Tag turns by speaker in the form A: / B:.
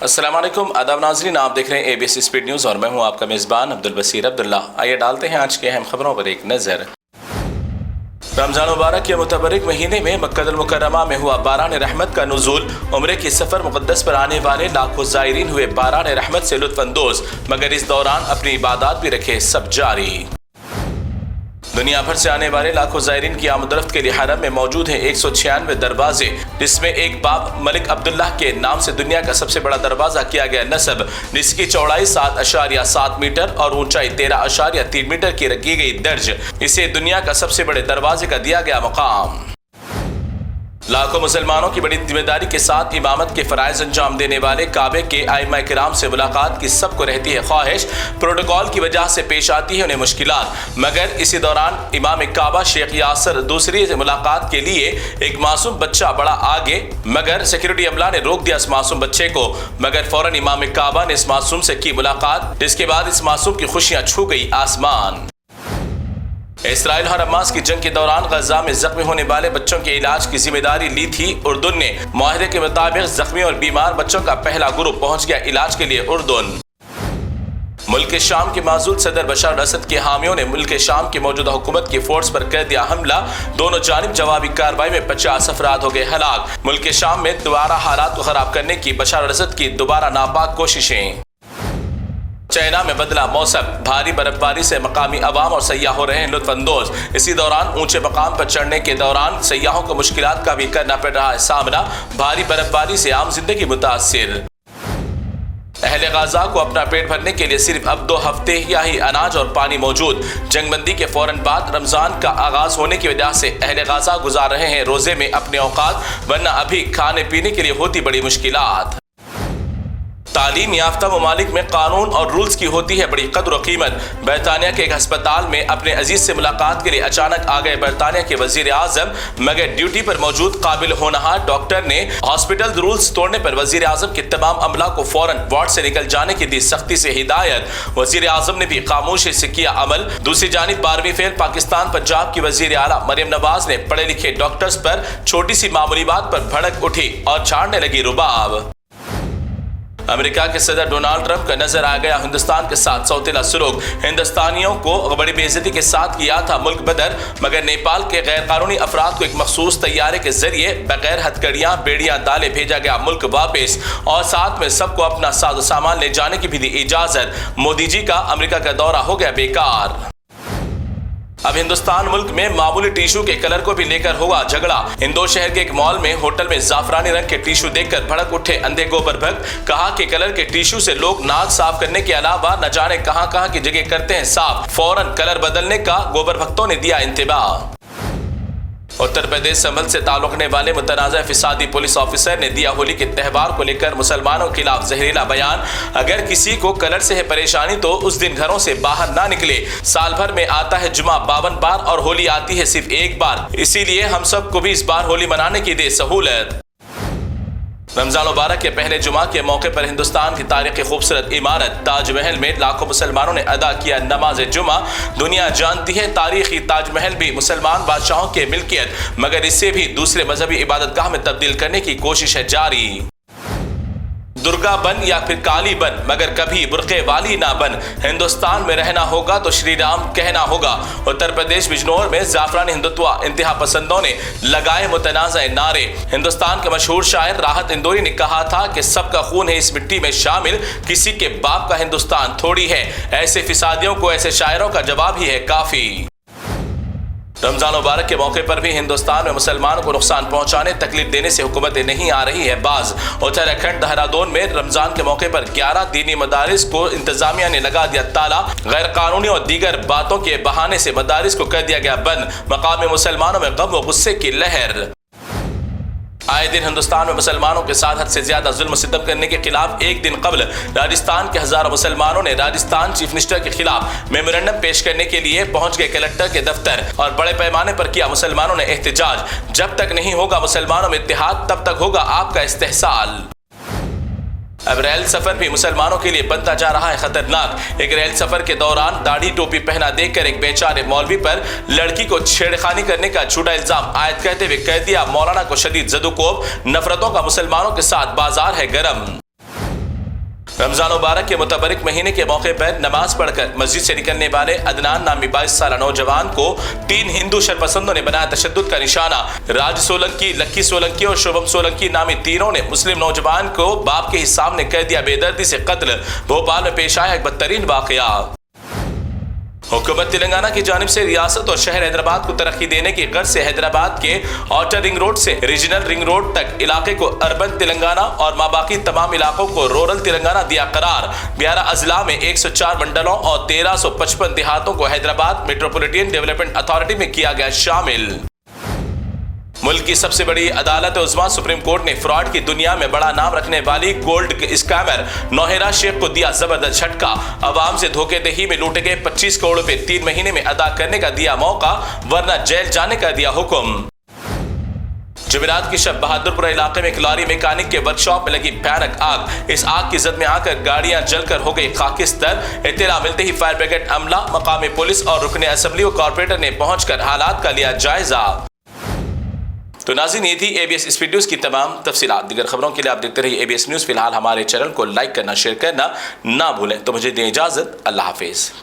A: अस्सलाम वालेकुम, आदाब नाज़रीन, आप देख रहे हैं ABC स्पीड न्यूज़ और मैं हूं आपका मेज़बान अब्दुल बसीर अब्दुल्ला। आइए डालते हैं आज के अहम खबरों पर एक नज़र। रमज़ान मुबारक के मुतबरिक महीने में मक्का अल मुकर्रमा में हुआ बारान रहमत का नुज़ूल। उम्रे के सफ़र मुक़द्दस पर आने वाले लाखों ज़ायरीन हुए बारान रहमत से लुत्फ़ अंदोज़, मगर इस दौरान अपनी इबादत भी रखे सब जारी। दुनिया भर से आने वाले लाखों ज़ायरीन की आमदरफ्त के लिए हरम में मौजूद है 196 दरवाजे, जिसमें एक बाब मलिक अब्दुल्लाह के नाम से दुनिया का सबसे बड़ा दरवाज़ा किया गया नस्ब, जिसकी चौड़ाई 7.7 मीटर और ऊंचाई 13.3 मीटर की रखी गई दर्ज। इसे दुनिया का सबसे बड़े दरवाजे का दिया गया मकाम। लाखों मुसलमानों की बड़ी जिम्मेदारी के साथ इमामत के फ़राइज़ अंजाम देने वाले काबे के आइम्मा किराम से मुलाकात की सबको रहती है ख्वाहिश। प्रोटोकॉल की वजह से पेश आती है उन्हें मुश्किलात, मगर इसी दौरान इमाम काबा शेख यासर दूसरी से मुलाकात के लिए एक मासूम बच्चा बड़ा आगे, मगर सिक्योरिटी अमला ने रोक दिया इस मासूम बच्चे को। मगर फौरन इमाम काबा ने इस मासूम से की मुलाकात, जिसके बाद इस मासूम की खुशियाँ छू गई आसमान। इसराइल और हमास की जंग के दौरान गजा में जख्मी होने वाले बच्चों के इलाज की जिम्मेदारी ली थी उर्दन ने। मुआहदे के मुताबिक जख्मी और बीमार बच्चों का पहला ग्रुप पहुंच गया इलाज के लिए उर्दन। मुल्क शाम के माजूल सदर बशर अल असद के हामियों ने मुल्क शाम की मौजूदा हुकूमत की फोर्स पर कर दिया हमला। दोनों जानिब जवाबी कार्रवाई में 50 अफराद हो गए हलाक। मुल्क शाम में दोबारा हालात को खराब करने की बशर अल असद की दोबारा नापाक कोशिशें। चाइना में बदला मौसम, भारी बर्फबारी से मकामी अवाम और सयाह हो रहे हैं लुत्फ अंदोज। इसी दौरान ऊंचे मकाम पर चढ़ने के दौरान सयाहों को मुश्किलात का भी करना पड़ रहा है सामना। भारी बर्फबारी से आम जिंदगी मुतासिर। अहले गाजा को अपना पेट भरने के लिए सिर्फ अब 2 हफ्ते ही अनाज और पानी मौजूद। जंगबंदी के फौरन बाद रमजान का आगाज होने की वजह से अहले गाजा गुजार रहे हैं रोजे में अपने औकात, वरना अभी खाने पीने के लिए होती बड़ी मुश्किलात। तालीम याफ्ता ममालिक में कानून और रूल्स की होती है बड़ी कद्र और कीमत। बरतानिया के एक अस्पताल में अपने अजीज से मुलाकात के लिए अचानक आ गए बरतानिया के वजीर आजम, मगर ड्यूटी पर मौजूद काबिल होनहार डॉक्टर ने हॉस्पिटल रूल्स तोड़ने पर वजीर आजम के तमाम अमला को फौरन वार्ड से निकल जाने की दी सख्ती से हिदायत। वजीर आजम ने भी खामोशी से किया अमल। दूसरी जानिब 12वीं फेल पाकिस्तान पंजाब की वजीर आला मरियम नवाज ने पढ़े लिखे डॉक्टर्स पर छोटी सी मामूली बात पर भड़क उठी और झाड़ने लगी रुबाब। अमेरिका के सदर डोनाल्ड ट्रंप का नजर आ गया हिंदुस्तान के साथ सौतेला सुलूक। हिंदुस्तानियों को बड़ी बेइज्जती के साथ किया था मुल्क बदर, मगर नेपाल के गैर कानूनी अफराद को एक मखसूस तैयारे के जरिए बगैर हथकड़ियां बेड़ियां डाले भेजा गया मुल्क वापस, और साथ में सबको अपना साजो सामान ले जाने की भी दी इजाजत। मोदी जी का अमेरिका का दौरा हो गया बेकार। अब हिंदुस्तान मुल्क में मामूली टिश्यू के कलर को भी लेकर होगा झगड़ा। इंदौर शहर के एक मॉल में होटल में जाफरानी रंग के टिश्यू देखकर भड़क उठे अंधे गोबर भक्त। कहा कि कलर के टिश्यू से लोग नाक साफ करने के अलावा न जाने कहां की जगह करते हैं साफ। फौरन कलर बदलने का गोबर भक्तों ने दिया इंतबाह। उत्तर प्रदेश संभल से ताल्लुक रखने वाले मुतनाज़ा फिसादी पुलिस ऑफिसर ने दिया होली के त्यौहार को लेकर मुसलमानों के खिलाफ जहरीला बयान। अगर किसी को कलर से है परेशानी तो उस दिन घरों से बाहर ना निकले। साल भर में आता है जुमा 52 बार और होली आती है सिर्फ एक बार, इसीलिए हम सबको भी इस बार होली मनाने की दे सहूलत। रमजान मुबारक के पहले जुमा के मौके पर हिंदुस्तान की तारीख की खूबसूरत इमारत ताजमहल में लाखों मुसलमानों ने अदा किया नमाज जुमा। दुनिया जानती है तारीखी ताजमहल भी मुसलमान बादशाहों के मिल्कियत, मगर इसे भी दूसरे मजहबी इबादतगाह में तब्दील करने की कोशिश है जारी। दुर्गा बन या फिर काली बन, मगर कभी बुरके वाली ना बन। हिंदुस्तान में रहना होगा तो श्री राम कहना होगा। उत्तर प्रदेश बिजनौर में जाफरानी हिंदुत्व इंतहा पसंदों ने लगाए मुतनाज़ा नारे। हिंदुस्तान के मशहूर शायर राहत इंदौरी ने कहा था कि सबका खून है इस मिट्टी में शामिल, किसी के बाप का हिंदुस्तान थोड़ी है। ऐसे फिसादियों को ऐसे शायरों का जवाब ही है काफी। रमजान मुबारक के मौके पर भी हिंदुस्तान में मुसलमानों को नुकसान पहुंचाने तकलीफ देने से हुकूमतें नहीं आ रही है बाज। उत्तराखंड देहरादून में रमजान के मौके पर 11 दीनी मदारिस को इंतजामिया ने लगा दिया ताला। गैर कानूनी और दीगर बातों के बहाने से मदारिस को कर दिया गया बंद। मकामी मुसलमानों में गम व गुस्से की लहर। आए दिन हिंदुस्तान में मुसलमानों के साथ हद से ज्यादा जुल्म सितम करने के खिलाफ एक दिन कबल राजस्थान के हजारों मुसलमानों ने राजस्थान चीफ मिनिस्टर के खिलाफ मेमोरेंडम पेश करने के लिए पहुंच गए कलेक्टर के दफ्तर और बड़े पैमाने पर किया मुसलमानों ने एहतजाज। जब तक नहीं होगा मुसलमानों में इत्तेहाद तब तक होगा आपका इस्तेहसाल। अब रेल सफर भी मुसलमानों के लिए बनता जा रहा है खतरनाक। एक रेल सफर के दौरान दाढ़ी टोपी पहना देखकर एक बेचारे मौलवी पर लड़की को छेड़खानी करने का झूठा इल्जाम आयद कहते हुए कह दिया मौलाना को शदीद जदुकोब। नफरतों का मुसलमानों के साथ बाजार है गरम। रमजान मुबारक के मुतबरिक महीने के मौके पर नमाज पढ़कर मस्जिद से निकलने वाले अदनान नामी 22 साल नौजवान को 3 हिंदू शरपसंदों ने बनाया तशद्दुद का निशाना। राज सोलंकी, लक्की सोलंकी और शुभम सोलंकी नामी तीनों ने मुस्लिम नौजवान को बाप के ही सामने कर दिया बेदर्दी से कत्ल। भोपाल में पेश आया एक बदतरीन वाकया। हुकूमत तेलंगाना की जानिब से रियासत और शहर हैदराबाद को तरक्की देने की गर्ज से हैदराबाद के आउटर रिंग रोड से रीजनल रिंग रोड तक इलाके को अर्बन तेलंगाना और माबाकी तमाम इलाकों को रूरल तेलंगाना दिया करार। 11 अजला में 104 मंडलों और 1355 देहातों को हैदराबाद मेट्रोपॉलिटन डेवलपमेंट अथॉरिटी में किया गया शामिल। मुल्क की सबसे बड़ी अदालत उज़्मा सुप्रीम कोर्ट ने फ्रॉड की दुनिया में बड़ा नाम रखने वाली गोल्ड स्कैमर नौहेरा शेख को दिया जबरदस्त झटका। अवाम से धोखेदही में लूटे गए 25 करोड़ रुपए 3 महीने में अदा करने का दिया मौका, वरना जेल जाने का दिया हुक्म। जुमेरात की शब बहादुरपुरा इलाके में एक लॉरी मैकेनिक के वर्कशॉप में लगी भयानक आग। इस आग की जद में आकर गाड़ियां जलकर हो गई खाकिस्तर। इत्तला मिलते ही फायर ब्रिगेड अमला, मकामी पुलिस और रुकने असेंबली व कॉर्पोरेटर ने पहुंचकर हालात का लिया जायजा। तो नाज़रीन, ये थी ABS स्पीड न्यूज़ की तमाम तफसीलात। दीगर खबरों के लिए आप देखते रहिए ABS न्यूज़। फिलहाल हमारे चैनल को लाइक करना, शेयर करना ना भूलें। तो मुझे दें इजाज़त। अल्लाह हाफिज़।